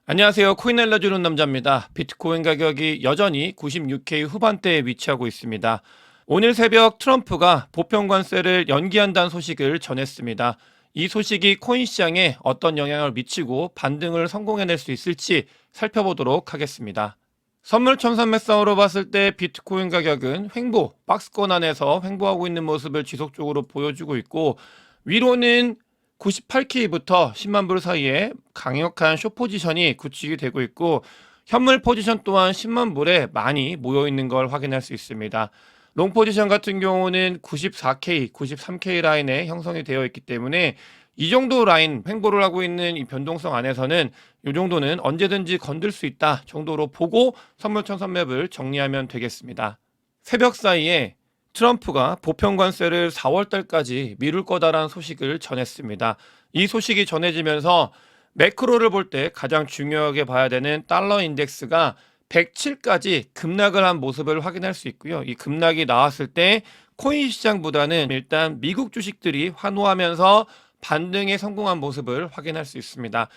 안녕하세요. 코인 알려주는 남자입니다. 비트코인 가격이 여전히 96K 후반대에 위치하고 있습니다. 오늘 새벽 트럼프가 보편 관세를 연기한다는 소식을 전했습니다. 이 소식이 코인 시장에 어떤 영향을 미치고 반등을 성공해낼 수 있을지 살펴보도록 하겠습니다. 선물 천산매싸움으로 봤을 때 비트코인 가격은 횡보, 박스권 안에서 횡보하고 있는 모습을 지속적으로 보여주고 있고, 위로는 98K부터 10만 불 사이에 강력한 숏 포지션이 구축이 되고 있고, 현물 포지션 또한 10만 불에 많이 모여 있는 걸 확인할 수 있습니다. 롱 포지션 같은 경우는 94K, 93K 라인에 형성이 되어 있기 때문에 이 정도 라인 횡보를 하고 있는 이 변동성 안에서는 이 정도는 언제든지 건들 수 있다 정도로 보고 선물천선맵을 정리하면 되겠습니다. 새벽 사이에 트럼프가 보편 관세를 4월 달까지 미룰 거다라는 소식을 전했습니다. 이 소식이 전해지면서 매크로를 볼 때 가장 중요하게 봐야 되는 달러 인덱스가 107까지 급락을 한 모습을 확인할 수 있고요. 이 급락이 나왔을 때 코인 시장보다는 일단 미국 주식들이 환호하면서 반등에 성공한 모습을 확인할 수 있습니다.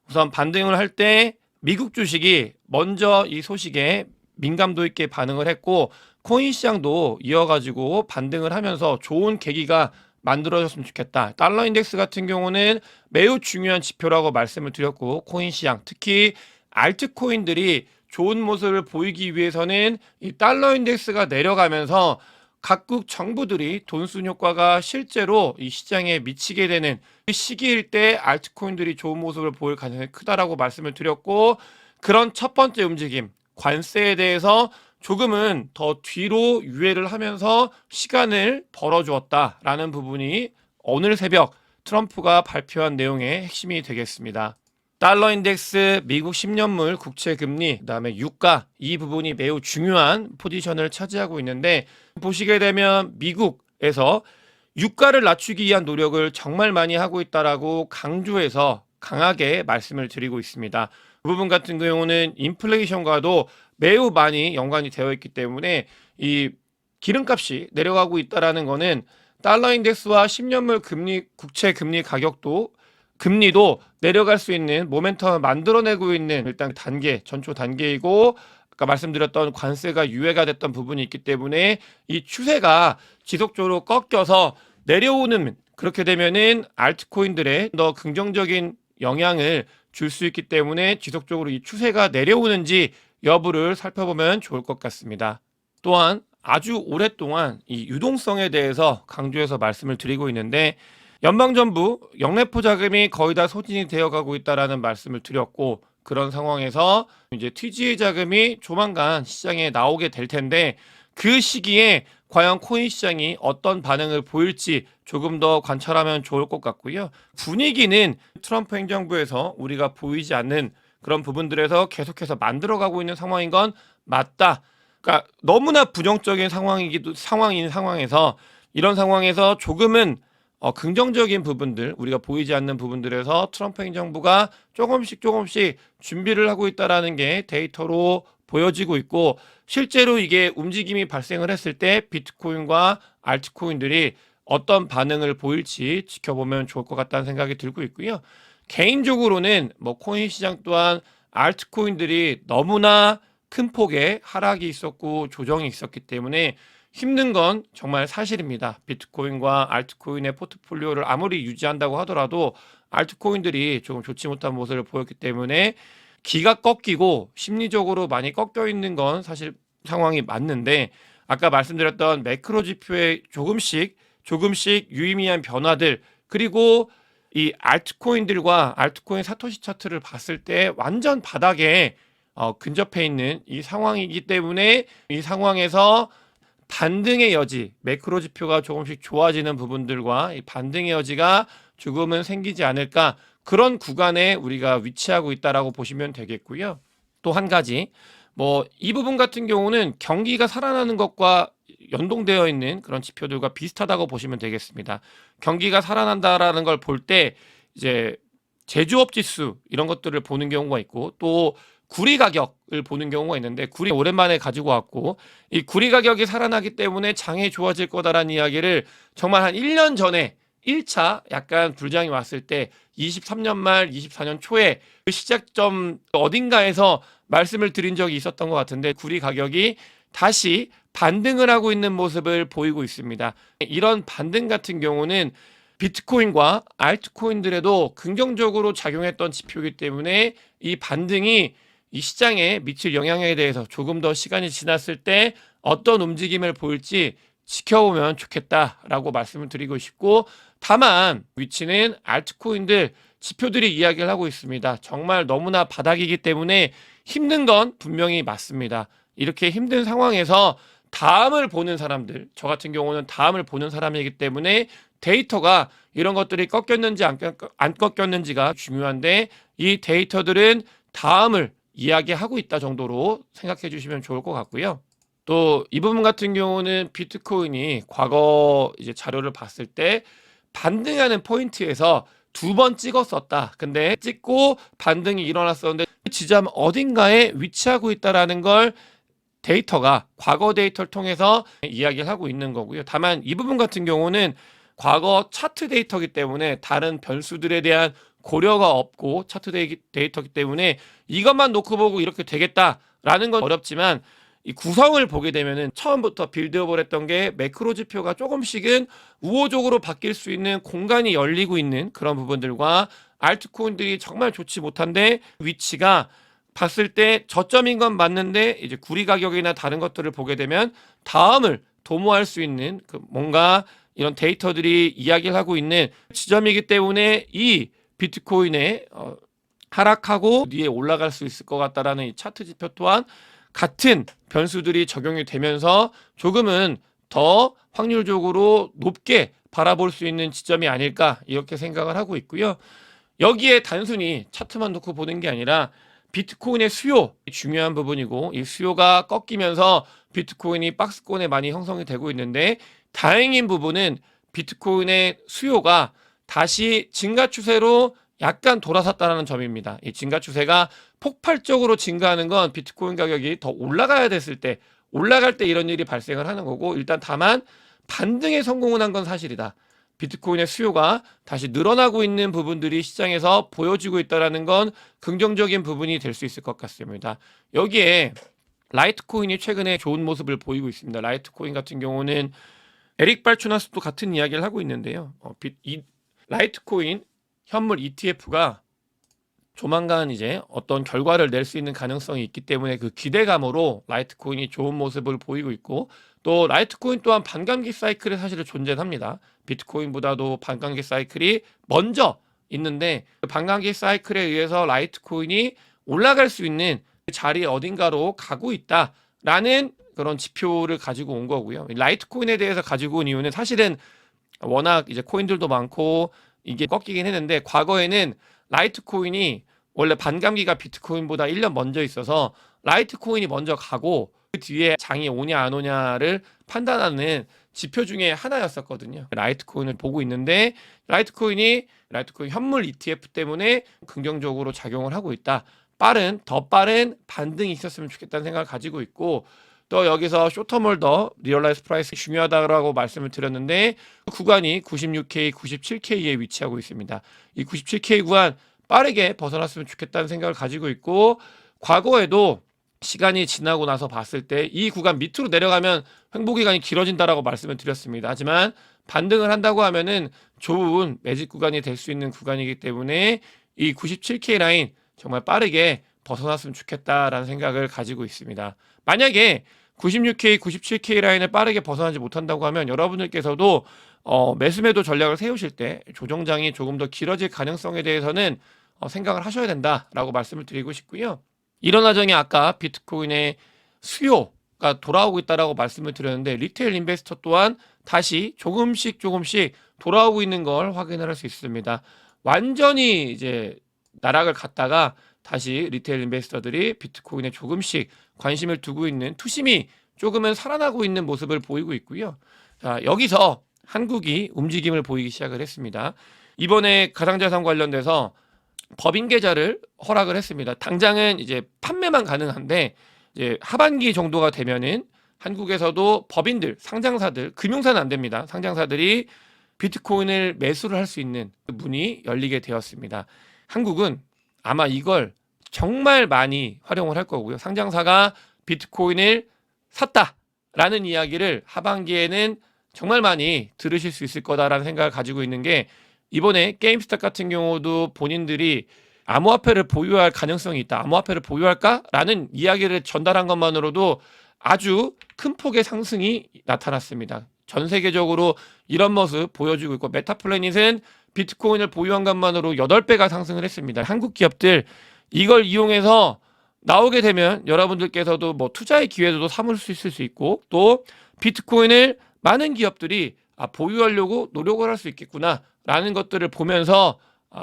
우선 반등을 할 때 미국 주식이 먼저 이 소식에 민감도 있게 반응을 했고, 코인 시장도 이어가지고 반등을 하면서 좋은 계기가 만들어졌으면 좋겠다. 달러 인덱스 같은 경우는 매우 중요한 지표라고 말씀을 드렸고, 코인 시장 특히 알트코인들이 좋은 모습을 보이기 위해서는 이 달러 인덱스가 내려가면서 각국 정부들이 돈순 효과가 실제로 이 시장에 미치게 되는 이 시기일 때 알트코인들이 좋은 모습을 보일 가능성이 크다라고 말씀을 드렸고, 그런 첫 번째 움직임, 관세에 대해서 조금은 더 뒤로 유예를 하면서 시간을 벌어주었다라는 부분이 오늘 새벽 트럼프가 발표한 내용의 핵심이 되겠습니다. 달러 인덱스, 미국 10년물 국채 금리, 그다음에 유가, 이 부분이 매우 중요한 포지션을 차지하고 있는데, 보시게 되면 미국에서 유가를 낮추기 위한 노력을 정말 많이 하고 있다라고 강조해서 강하게 말씀을 드리고 있습니다. 그 부분 같은 경우는 인플레이션과도 매우 많이 연관이 되어 있기 때문에 이 기름값이 내려가고 있다라는 거는 달러 인덱스와 10년물 금리, 국채 금리 가격도 금리도 내려갈 수 있는 모멘텀을 만들어내고 있는 일단 단계, 전초 단계이고, 아까 말씀드렸던 관세가 유예가 됐던 부분이 있기 때문에 이 추세가 지속적으로 꺾여서 내려오는, 그렇게 되면은 알트코인들의 더 긍정적인 영향을 줄 수 있기 때문에 지속적으로 이 추세가 내려오는지 여부를 살펴보면 좋을 것 같습니다. 또한 아주 오랫동안 이 유동성에 대해서 강조해서 말씀을 드리고 있는데, 연방정부 영래포 자금이 거의 다 소진이 되어가고 있다라는 말씀을 드렸고, 그런 상황에서 이제 TGA 자금이 조만간 시장에 나오게 될 텐데, 그 시기에 과연 코인 시장이 어떤 반응을 보일지 조금 더 관찰하면 좋을 것 같고요. 분위기는 트럼프 행정부에서 우리가 보이지 않는 그런 부분들에서 계속해서 만들어가고 있는 상황인 건 맞다. 그러니까 너무나 부정적인 상황인 상황에서, 이런 상황에서 조금은 긍정적인 부분들, 우리가 보이지 않는 부분들에서 트럼프 행정부가 조금씩 준비를 하고 있다라는 게 데이터로 보여지고 있고, 실제로 이게 움직임이 발생을 했을 때 비트코인과 알트코인들이 어떤 반응을 보일지 지켜보면 좋을 것 같다는 생각이 들고 있고요. 개인적으로는 뭐 코인 시장 또한 알트코인들이 너무나 큰 폭의 하락이 있었고 조정이 있었기 때문에 힘든 건 정말 사실입니다. 비트코인과 알트코인의 포트폴리오를 아무리 유지한다고 하더라도 알트코인들이 조금 좋지 못한 모습을 보였기 때문에 기가 꺾이고 심리적으로 많이 꺾여 있는 건 사실 상황이 맞는데, 아까 말씀드렸던 매크로 지표의 조금씩 유의미한 변화들, 그리고 이 알트코인들과 알트코인 사토시 차트를 봤을 때 완전 바닥에 근접해 있는 이 상황이기 때문에, 이 상황에서 반등의 여지, 매크로 지표가 조금씩 좋아지는 부분들과 이 반등의 여지가 조금은 생기지 않을까, 그런 구간에 우리가 위치하고 있다라고 보시면 되겠고요. 또 한 가지, 뭐 이 부분 같은 경우는 경기가 살아나는 것과 연동되어 있는 그런 지표들과 비슷하다고 보시면 되겠습니다. 경기가 살아난다라는 걸 볼 때 이제 제조업 지수 이런 것들을 보는 경우가 있고, 또 구리 가격을 보는 경우가 있는데, 구리 오랜만에 가지고 왔고, 이 구리 가격이 살아나기 때문에 장이 좋아질 거다라는 이야기를 정말 한 1년 전에 1차 약간 불장이 왔을 때 23년 말 24년 초에 그 시작점 어딘가에서 말씀을 드린 적이 있었던 것 같은데 구리 가격이 다시 반등을 하고 있는 모습을 보이고 있습니다. 이런 반등 같은 경우는 비트코인과 알트코인들에도 긍정적으로 작용했던 지표이기 때문에 이 반등이 이 시장에 미칠 영향에 대해서 조금 더 시간이 지났을 때 어떤 움직임을 보일지 지켜보면 좋겠다라고 말씀을 드리고 싶고, 다만 위치는 알트코인들 지표들이 이야기를 하고 있습니다. 정말 너무나 바닥이기 때문에 힘든 건 분명히 맞습니다. 이렇게 힘든 상황에서 다음을 보는 사람들, 저 같은 경우는 다음을 보는 사람이기 때문에 데이터가 이런 것들이 꺾였는지 안 꺾였는지가 중요한데, 이 데이터들은 다음을 이야기하고 있다 정도로 생각해 주시면 좋을 것 같고요. 또 이 부분 같은 경우는 비트코인이 과거 이제 자료를 봤을 때 반등하는 포인트에서 두 번 찍었었다. 근데 찍고 반등이 일어났었는데 그 지점 어딘가에 위치하고 있다라는 걸 데이터가 과거 데이터를 통해서 이야기를 하고 있는 거고요. 다만 이 부분 같은 경우는 과거 차트 데이터이기 때문에 다른 변수들에 대한 고려가 없고 차트 데이터이기 때문에 이것만 놓고 보고 이렇게 되겠다라는 건 어렵지만, 이 구성을 보게 되면은 처음부터 빌드업을 했던 게 매크로 지표가 조금씩은 우호적으로 바뀔 수 있는 공간이 열리고 있는 그런 부분들과 알트코인들이 정말 좋지 못한데 위치가 봤을 때 저점인 건 맞는데 이제 구리 가격이나 다른 것들을 보게 되면 다음을 도모할 수 있는 그 뭔가 이런 데이터들이 이야기를 하고 있는 지점이기 때문에 이 비트코인의 하락하고 뒤에 올라갈 수 있을 것 같다라는 이 차트 지표 또한 같은 변수들이 적용이 되면서 조금은 더 확률적으로 높게 바라볼 수 있는 지점이 아닐까 이렇게 생각을 하고 있고요. 여기에 단순히 차트만 놓고 보는 게 아니라 비트코인의 수요 중요한 부분이고, 이 수요가 꺾이면서 비트코인이 박스권에 많이 형성이 되고 있는데 다행인 부분은 비트코인의 수요가 다시 증가 추세로 약간 돌아섰다는 점입니다. 이 증가 추세가 폭발적으로 증가하는 건 비트코인 가격이 더 올라가야 됐을 때, 올라갈 때 이런 일이 발생을 하는 거고, 일단 다만 반등에 성공을 한 건 사실이다. 비트코인의 수요가 다시 늘어나고 있는 부분들이 시장에서 보여지고 있다는 건 긍정적인 부분이 될 수 있을 것 같습니다. 여기에 라이트코인이 최근에 좋은 모습을 보이고 있습니다. 라이트코인 같은 경우는 에릭 발추나스도 같은 이야기를 하고 있는데요. 라이트코인 현물 ETF가 조만간 이제 어떤 결과를 낼 수 있는 가능성이 있기 때문에 그 기대감으로 라이트코인이 좋은 모습을 보이고 있고, 또 라이트코인 또한 반감기 사이클이 사실은 존재합니다. 비트코인보다도 반감기 사이클이 먼저 있는데 그 반감기 사이클에 의해서 라이트코인이 올라갈 수 있는 자리 어딘가로 가고 있다라는 그런 지표를 가지고 온 거고요. 라이트코인에 대해서 가지고 온 이유는 사실은 워낙 이제 코인들도 많고 이게 꺾이긴 했는데, 과거에는 라이트코인이 원래 반감기가 비트코인보다 1년 먼저 있어서 라이트코인이 먼저 가고 그 뒤에 장이 오냐 안 오냐를 판단하는 지표 중에 하나였었거든요. 라이트코인을 보고 있는데 라이트코인 현물 ETF 때문에 긍정적으로 작용을 하고 있다. 더 빠른 반등이 있었으면 좋겠다는 생각을 가지고 있고, 또 여기서 쇼터몰더 리얼라이즈 프라이스 중요하다고 말씀을 드렸는데 그 구간이 96K, 97K에 위치하고 있습니다. 이 97K 구간 빠르게 벗어났으면 좋겠다는 생각을 가지고 있고, 과거에도 시간이 지나고 나서 봤을 때 이 구간 밑으로 내려가면 횡보 기간이 길어진다라고 말씀을 드렸습니다. 하지만 반등을 한다고 하면은 좋은 매직 구간이 될 수 있는 구간이기 때문에 이 97K 라인 정말 빠르게 벗어났으면 좋겠다라는 생각을 가지고 있습니다. 만약에 96K, 97K 라인을 빠르게 벗어나지 못한다고 하면 여러분들께서도 매수매도 전략을 세우실 때 조정장이 조금 더 길어질 가능성에 대해서는 생각을 하셔야 된다라고 말씀을 드리고 싶고요. 이런 와중에 아까 비트코인의 수요가 돌아오고 있다라고 말씀을 드렸는데 리테일 인베스터 또한 다시 조금씩 돌아오고 있는 걸 확인을 할 수 있습니다. 완전히 이제 나락을 갔다가 다시 리테일 인베스터들이 비트코인에 조금씩 관심을 두고 있는 투심이 조금은 살아나고 있는 모습을 보이고 있고요. 자, 여기서 한국이 움직임을 보이기 시작을 했습니다. 이번에 가상자산 관련돼서 법인 계좌를 허락을 했습니다. 당장은 이제 판매만 가능한데 이제 하반기 정도가 되면은 한국에서도 법인들, 상장사들, 금융사는 안 됩니다. 상장사들이 비트코인을 매수를 할 수 있는 문이 열리게 되었습니다. 한국은 아마 이걸 정말 많이 활용을 할 거고요. 상장사가 비트코인을 샀다라는 이야기를 하반기에는 정말 많이 들으실 수 있을 거다라는 생각을 가지고 있는 게, 이번에 게임스탑 같은 경우도 본인들이 암호화폐를 보유할 가능성이 있다, 암호화폐를 보유할까라는 이야기를 전달한 것만으로도 아주 큰 폭의 상승이 나타났습니다. 전 세계적으로 이런 모습 보여주고 있고, 메타플래닛은 비트코인을 보유한 것만으로 8배가 상승을 했습니다. 한국 기업들 이걸 이용해서 나오게 되면 여러분들께서도 뭐 투자의 기회도 삼을 수 있을 수 있고, 또 비트코인을 많은 기업들이 보유하려고 노력을 할 수 있겠구나라는 것들을 보면서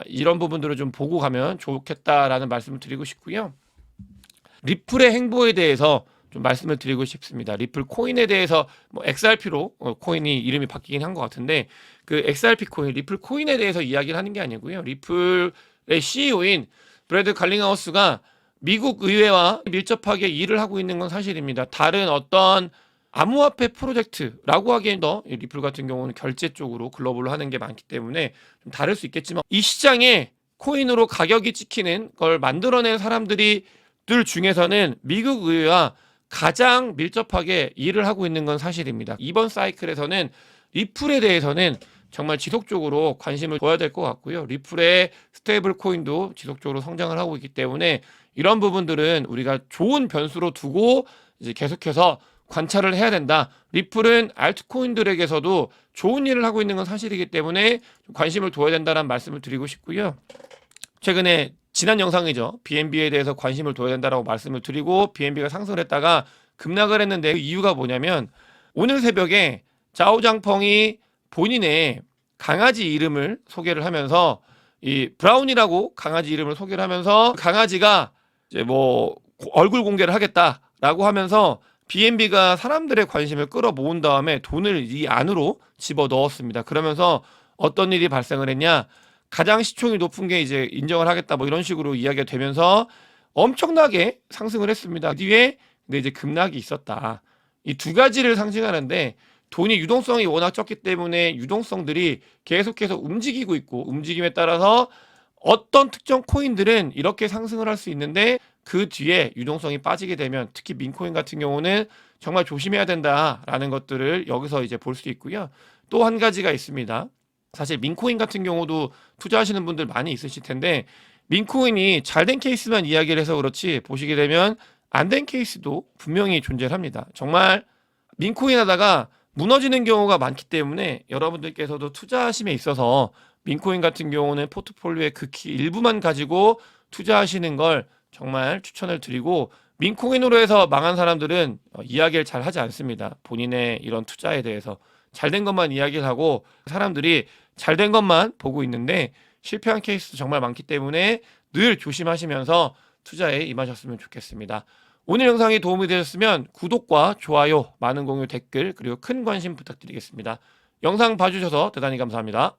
이런 부분들을 좀 보고 가면 좋겠다라는 말씀을 드리고 싶고요. 리플의 행보에 대해서 좀 말씀을 드리고 싶습니다. 리플 코인에 대해서 뭐 XRP로 코인이 이름이 바뀌긴 한 것 같은데, 그 XRP 코인, 리플 코인에 대해서 이야기를 하는 게 아니고요. 리플의 CEO인 브래드 갈링하우스가 미국 의회와 밀접하게 일을 하고 있는 건 사실입니다. 다른 어떤 암호화폐 프로젝트라고 하기엔 더 리플 같은 경우는 결제 쪽으로 글로벌로 하는 게 많기 때문에 좀 다를 수 있겠지만, 이 시장에 코인으로 가격이 찍히는 걸 만들어낸 사람들이 들 중에서는 미국 의회와 가장 밀접하게 일을 하고 있는 건 사실입니다. 이번 사이클에서는 리플에 대해서는 정말 지속적으로 관심을 둬야 될 것 같고요. 리플의 스테이블 코인도 지속적으로 성장을 하고 있기 때문에 이런 부분들은 우리가 좋은 변수로 두고 이제 계속해서 관찰을 해야 된다. 리플은 알트코인들에게서도 좋은 일을 하고 있는 건 사실이기 때문에 관심을 둬야 된다는 말씀을 드리고 싶고요. 최근에 지난 영상이죠. BNB에 대해서 관심을 둬야 된다라고 말씀을 드리고, BNB가 상승을 했다가 급락을 했는데, 그 이유가 뭐냐면 오늘 새벽에 자오장펑이 본인의 강아지 이름을 소개를 하면서, 이 브라운이라고 강아지 이름을 소개를 하면서 강아지가 이제 뭐 얼굴 공개를 하겠다라고 하면서 BNB가 사람들의 관심을 끌어모은 다음에 돈을 이 안으로 집어 넣었습니다. 그러면서 어떤 일이 발생을 했냐? 가장 시총이 높은 게 이제 인정을 하겠다 뭐 이런 식으로 이야기가 되면서 엄청나게 상승을 했습니다. 그 뒤에 근데 이제 급락이 있었다. 이 두 가지를 상징하는데, 돈이 유동성이 워낙 적기 때문에 유동성들이 계속해서 움직이고 있고, 움직임에 따라서 어떤 특정 코인들은 이렇게 상승을 할 수 있는데, 그 뒤에 유동성이 빠지게 되면 특히 민코인 같은 경우는 정말 조심해야 된다라는 것들을 여기서 이제 볼 수 있고요. 또 한 가지가 있습니다. 사실 민코인 같은 경우도 투자하시는 분들 많이 있으실 텐데, 민코인이 잘된 케이스만 이야기를 해서 그렇지 보시게 되면 안 된 케이스도 분명히 존재를 합니다. 정말 민코인 하다가 무너지는 경우가 많기 때문에 여러분들께서도 투자하심에 있어서 민코인 같은 경우는 포트폴리오의 극히 일부만 가지고 투자하시는 걸 정말 추천을 드리고, 민코인으로 해서 망한 사람들은 이야기를 잘 하지 않습니다. 본인의 이런 투자에 대해서 잘된 것만 이야기를 하고 사람들이 잘된 것만 보고 있는데, 실패한 케이스도 정말 많기 때문에 늘 조심하시면서 투자에 임하셨으면 좋겠습니다. 오늘 영상이 도움이 되셨으면 구독과 좋아요, 많은 공유, 댓글, 그리고 큰 관심 부탁드리겠습니다. 영상 봐주셔서 대단히 감사합니다.